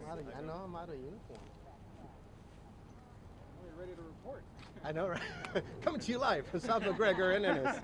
I know I'm out of uniform. We're ready to report. I know, right? Coming to you live from South McGregor in Ennis.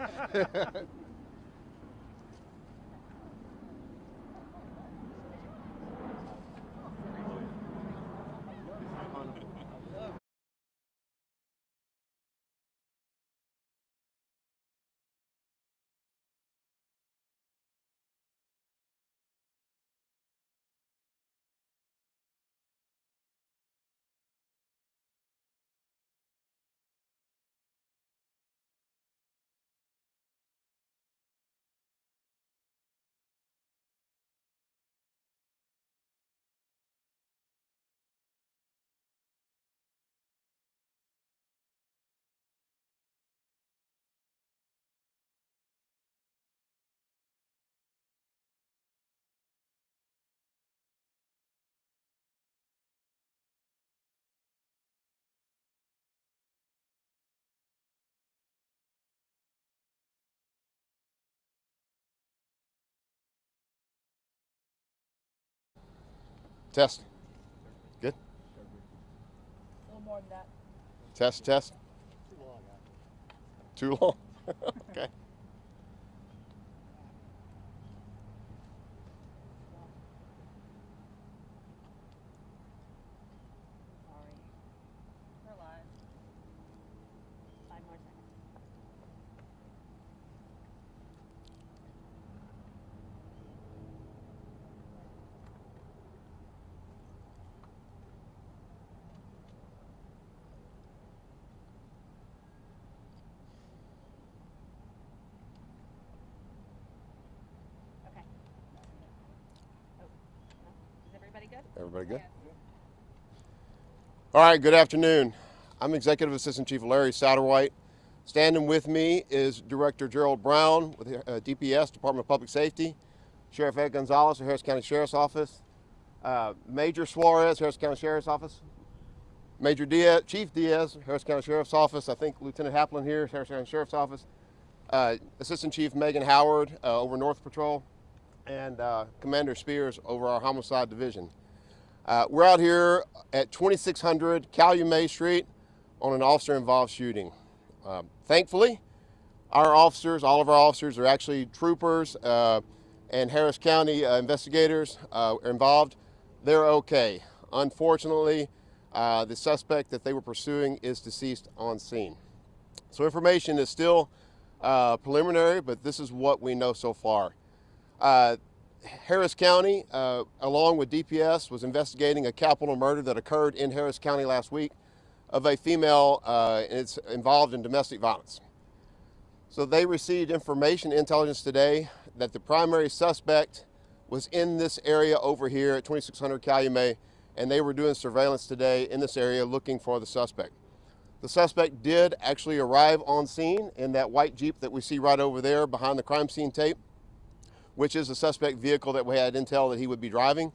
Test. Good. A little more than that. Test, test. Too long. Okay. Sorry. We're live. 5 more seconds. Okay. Oh, no. Is everybody good? Everybody good? All right, good afternoon. I'm Executive Assistant Chief Larry Satterwhite. Standing with me is Director Gerald Brown with DPS, Department of Public Safety, Sheriff Ed Gonzalez, the Harris County Sheriff's Office, Major Suarez, Harris County Sheriff's Office, Major Diaz, Chief Diaz, Harris County Sheriff's Office, I think Lieutenant Haplin here, Harris County Sheriff's Office, Assistant Chief Megan Howard over North Patrol, and Commander Spears over our Homicide Division. We're out here at 2600 Calumet Street on an officer-involved shooting. Thankfully, our officers, all of our officers are actually troopers and Harris County investigators are involved. They're okay. Unfortunately, the suspect that they were pursuing is deceased on scene. So information is still preliminary, but this is what we know so far. Harris County, along with DPS, was investigating a capital murder that occurred in Harris County last week of a female it's involved in domestic violence. So they received intelligence today that the primary suspect was in this area over here at 2600 Calumet, and they were doing surveillance today in this area looking for the suspect. The suspect did actually arrive on scene in that white Jeep that we see right over there behind the crime scene tape, which is the suspect vehicle that we had intel that he would be driving.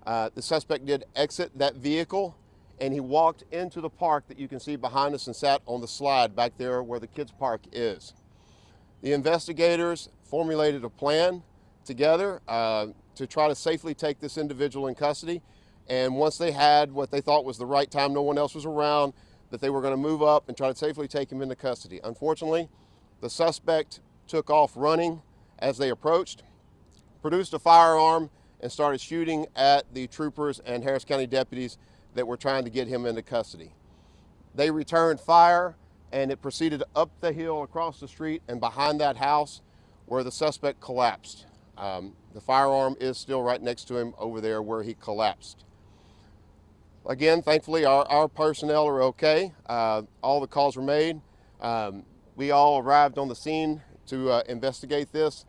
The suspect did exit that vehicle, and he walked into the park that you can see behind us and sat on the slide back there where the kids' park is. The investigators formulated a plan together to try to safely take this individual in custody, and once they had what they thought was the right time, no one else was around, that they were going to move up and try to safely take him into custody. Unfortunately, the suspect took off running as they approached, produced a firearm, and started shooting at the troopers and Harris County deputies that were trying to get him into custody. They returned fire, and it proceeded up the hill across the street and behind that house where the suspect collapsed. The firearm is still right next to him over there where he collapsed. Again, thankfully, our personnel are okay. All the calls were made. We all arrived on the scene to investigate this.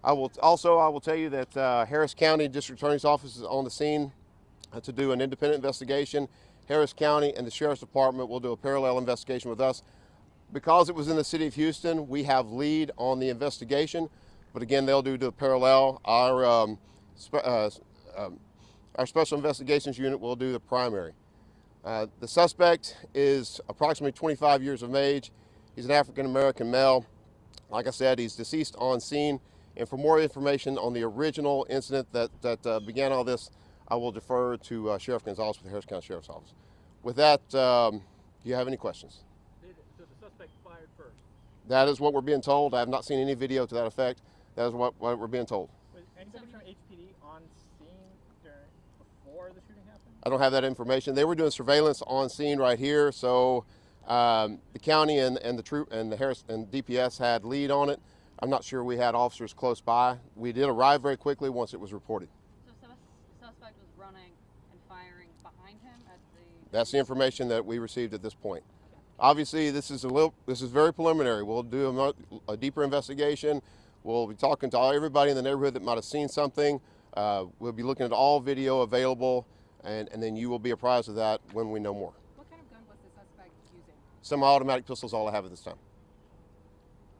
I will tell you that Harris County District Attorney's Office is on the scene to do an independent investigation. Harris County and the Sheriff's Department will do a parallel investigation with us. Because it was in the city of Houston, we have lead on the investigation, but again, they'll do the parallel. Our Special Investigations Unit will do the primary. The suspect is approximately 25 years of age. He's an African-American male. Like I said, he's deceased on scene. And for more information on the original incident that began all this, I will defer to Sheriff Gonzalez with the Harris County Sheriff's Office. With that, do you have any questions? So the suspect fired first. That is what we're being told. I have not seen any video to that effect. That is what we're being told. Was anybody from HPD on scene before the shooting happened? I don't have that information. They were doing surveillance on scene right here, so the county and the troop and the Harris and DPS had lead on it. I'm not sure we had officers close by. We did arrive very quickly once it was reported. So suspect was running and firing behind him at the... That's the information that we received at this point. Obviously, this is very preliminary. We'll do a deeper investigation. We'll be talking to everybody in the neighborhood that might have seen something. We'll be looking at all video available, and then you will be apprised of that when we know more. What kind of gun was the suspect using? Semi-automatic pistols, all I have at this time.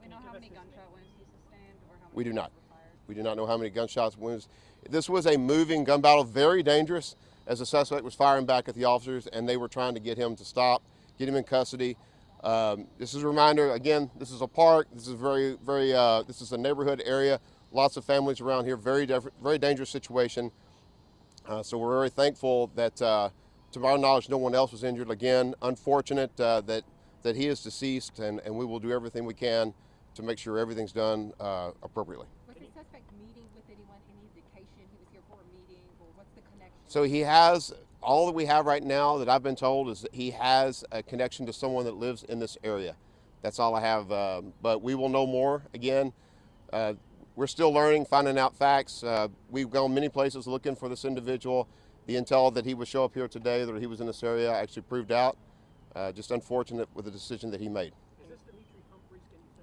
We know how many gunshot wounds he sustained or how many We do not. shots were fired? We do not know how many gunshots wounds. This was a moving gun battle, very dangerous, as the suspect was firing back at the officers, and they were trying to get him to stop, get him in custody. This is a reminder, again, this is a park, this is this is a neighborhood area, lots of families around here, very dangerous situation. So we're very thankful that, to our knowledge, no one else was injured. Again, unfortunate that he is deceased, and we will do everything we can to make sure everything's done appropriately. Was the suspect meeting with anyone? Any indication he was here for a meeting, or what's the connection? So he has, all that we have right now that I've been told is that he has a connection to someone that lives in this area. That's all I have, but we will know more. Again, we're still learning, finding out facts. We've gone many places looking for this individual. The intel that he would show up here today, that he was in this area, actually proved out. Just unfortunate with the decision that he made. Is this Dimitri Humphreys, can you say?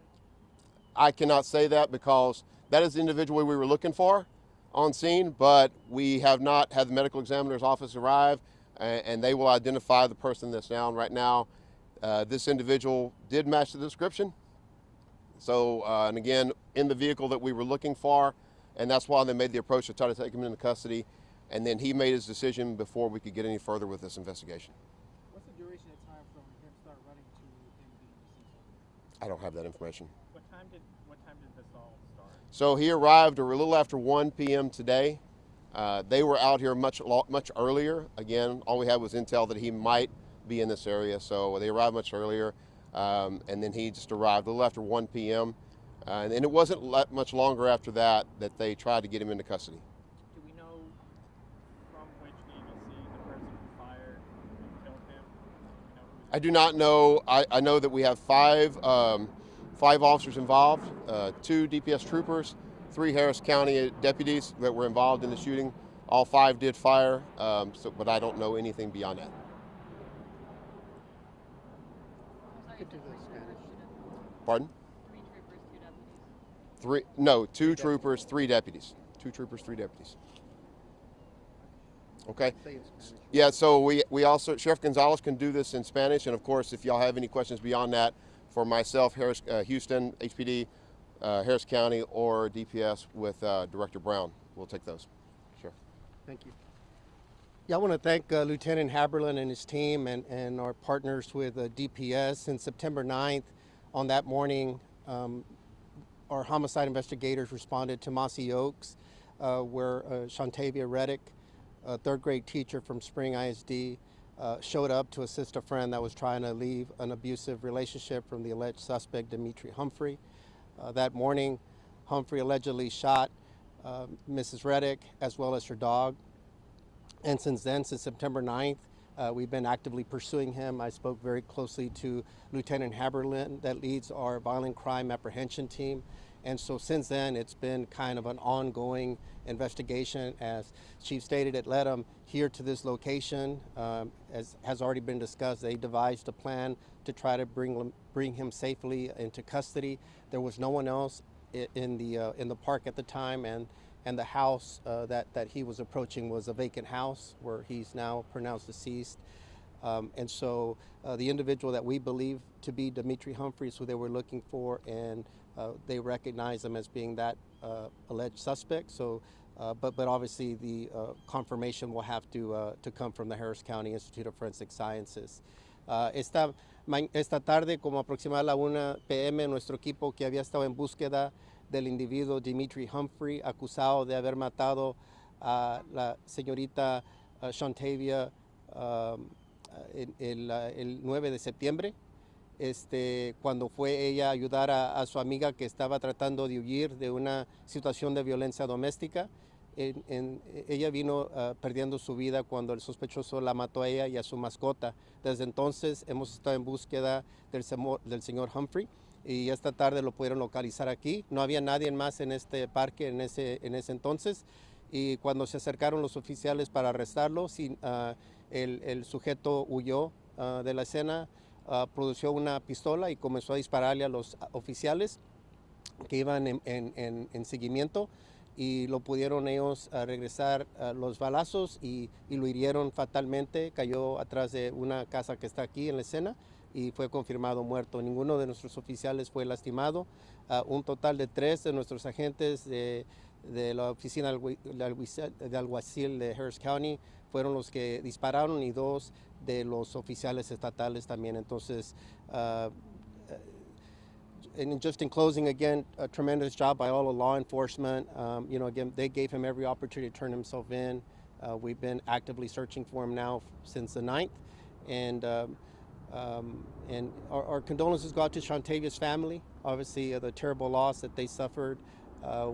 I cannot say that because that is the individual we were looking for on scene, but we have not had the medical examiner's office arrive, and they will identify the person that's down right now. This individual did match the description. So, and again, in the vehicle that we were looking for, and that's why they made the approach to try to take him into custody, and then he made his decision before we could get any further with this investigation. What's the duration of time from him start running to him being deceased? I don't have that information. What time did this all start? So he arrived a little after 1 p.m. today. They were out here much earlier. Again, all we had was intel that he might be in this area, so they arrived much earlier. And then he just arrived a little after 1 p.m. And it wasn't much longer after that they tried to get him into custody. Do we know from which agency the person who fired and killed him? Do we know who's I do not know. I know that we have five officers involved, 2 DPS troopers, 3 Harris County deputies that were involved in the shooting. All 5 did fire, but I don't know anything beyond that. I'm sorry, you said 3 troopers, 2 deputies. Pardon? 3 troopers, 2 deputies. 2 troopers, 3 deputies. 2 troopers, 3 deputies. Okay. Say in Spanish. Yeah, so we also, Sheriff Gonzalez can do this in Spanish, and of course, if y'all have any questions beyond that, for myself, Houston, HPD, Harris County, or DPS with Director Brown, we'll take those. Sure. Thank you. Yeah, I want to thank Lieutenant Haberlin and his team and our partners with DPS. Since September 9th, on that morning, our homicide investigators responded to Mossy Oaks, where Shantavia Reddick, a 3rd grade teacher from Spring ISD, showed up to assist a friend that was trying to leave an abusive relationship from the alleged suspect, Dimitri Humphrey. That morning, Humphrey allegedly shot Mrs. Reddick as well as her dog. And since then, since September 9th, we've been actively pursuing him. I spoke very closely to Lieutenant Haberlin that leads our violent crime apprehension team. And so since then, it's been kind of an ongoing investigation. As Chief stated, it led him here to this location. As has already been discussed, they devised a plan to try to bring him safely into custody. There was no one else in the park at the time, and the house that he was approaching was a vacant house where he's now pronounced deceased. And so the individual that we believe to be Dimitri Humphreys, who they were looking for, and they recognize him as being that alleged suspect. So, but obviously the confirmation will have to come from the Harris County Institute of Forensic Sciences. Esta tarde, como aproximadamente a la 1 p.m., nuestro equipo que había estado en búsqueda del individuo Dimitri Humphrey, acusado de haber matado a la señorita Shantavia el 9 de septiembre, cuando fue ella a ayudar a su amiga que estaba tratando de huir de una situación de violencia doméstica. Ella vino perdiendo su vida cuando el sospechoso la mató a ella y a su mascota. Desde entonces hemos estado en búsqueda del señor Humphrey y esta tarde lo pudieron localizar aquí. No había nadie más en este parque en ese entonces, y cuando se acercaron los oficiales para arrestarlo, el sujeto huyó de la escena, produjo una pistola y comenzó a dispararle a los oficiales que iban en seguimiento, y lo pudieron ellos regresar los balazos y lo hirieron fatalmente. Cayó atrás de una casa que está aquí en la escena y fue confirmado muerto. Ninguno de nuestros oficiales fue lastimado. Un total de 3 de nuestros agentes de la oficina de alguacil de Harris County fueron los que dispararon, y 2 de los oficiales estatales también. Entonces, and just in closing, again, a tremendous job by all the law enforcement. Again, they gave him every opportunity to turn himself in. We've been actively searching for him now since the 9th. And our condolences go out to Shantavia's family. Obviously, the terrible loss that they suffered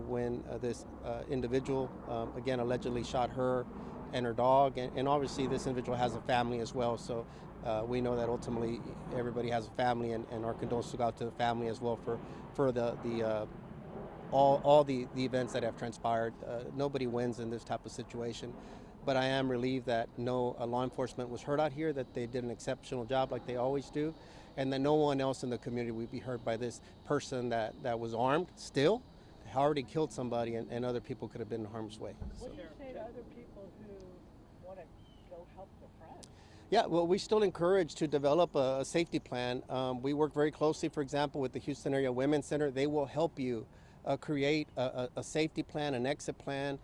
when this individual, again, allegedly shot her and her dog. And obviously, this individual has a family as well. So we know that ultimately everybody has a family, and our condolences go out to the family as well for all the events that have transpired. Nobody wins in this type of situation. But I am relieved that no law enforcement was hurt out here, that they did an exceptional job like they always do, and that no one else in the community would be hurt by this person that was armed still, already killed somebody, and other people could have been in harm's way. So. What do you say to other people who want to go help their friends? Yeah, well, we still encourage to develop a safety plan. We work very closely, for example, with the Houston Area Women's Center. They will help you create a safety plan, an exit plan.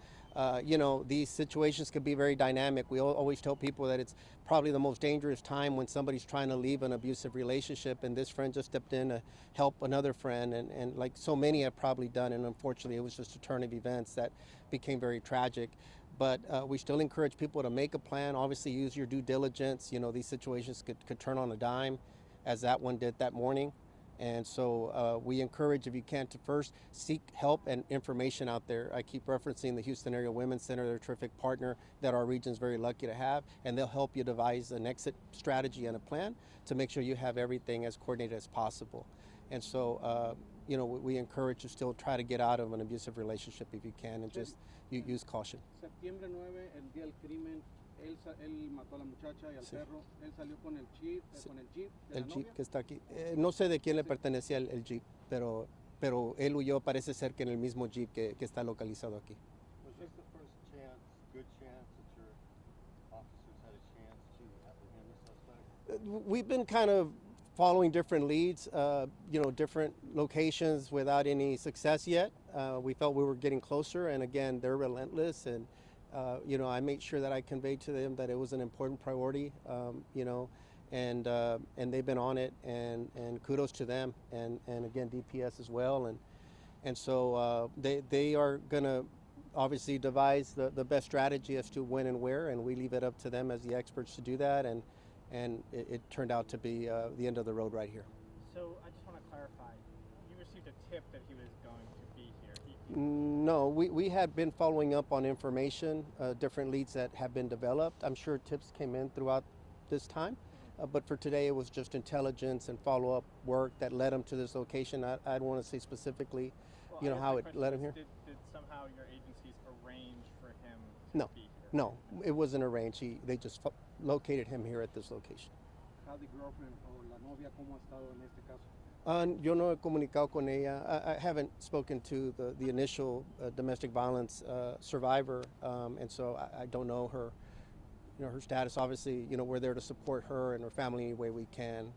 These situations can be very dynamic. We always tell people that it's probably the most dangerous time when somebody's trying to leave an abusive relationship, and this friend just stepped in to help another friend, and like so many have probably done, and unfortunately it was just a turn of events that became very tragic. But we still encourage people to make a plan. Obviously, use your due diligence. These situations could turn on a dime, as that one did that morning. And so we encourage, if you can, to first seek help and information out there. I keep referencing the Houston Area Women's Center. They're a terrific partner that our region's very lucky to have, and they'll help you devise an exit strategy and a plan to make sure you have everything as coordinated as possible. And so, we encourage you to still try to get out of an abusive relationship if you can, and just use caution. Septiembre 9, el día del crimen, él mató a la muchacha y al perro. Él salió con el jeep, de El la jeep novia. que está aquí. No sé de quién le pertenecía el jeep, pero él huyó, parece ser que en el mismo jeep que está localizado aquí. Was this the first good chance that your officers had a chance to apprehend the suspect? We've been kind of following different leads, different locations without any success yet. We felt we were getting closer, and again, they're relentless, and I made sure that I conveyed to them that it was an important priority, and they've been on it, and kudos to them, and again, DPS as well, and so they are going to obviously devise the best strategy as to when and where, and we leave it up to them as the experts to do that, and it turned out to be the end of the road right here. So I just want to clarify, you received a tip that he was going to be here. No, we had been following up on information, different leads that have been developed. I'm sure tips came in throughout this time, but for today it was just intelligence and follow-up work that led him to this location. I don't want to say specifically, Well, I guess how my it question led is, him here. Did somehow your agencies arrange for him to No, be here? no, it wasn't arranged. They just located him here at this location. How the girlfriend o la novia, ¿cómo ha estado en este caso? Yo no he comunicado con ella. I haven't spoken to the initial domestic violence survivor, and so I don't know her, her status. Obviously, we're there to support her and her family any way we can.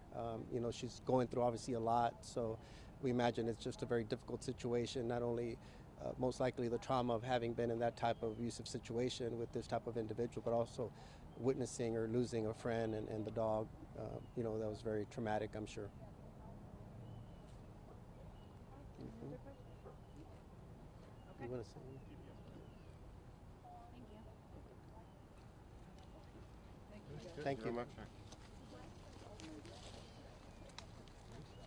She's going through obviously a lot, so we imagine it's just a very difficult situation. Not only most likely the trauma of having been in that type of abusive situation with this type of individual, but also witnessing or losing a friend and the dog. That was very traumatic, I'm sure. You want to say anything? Thank Thank very you. much.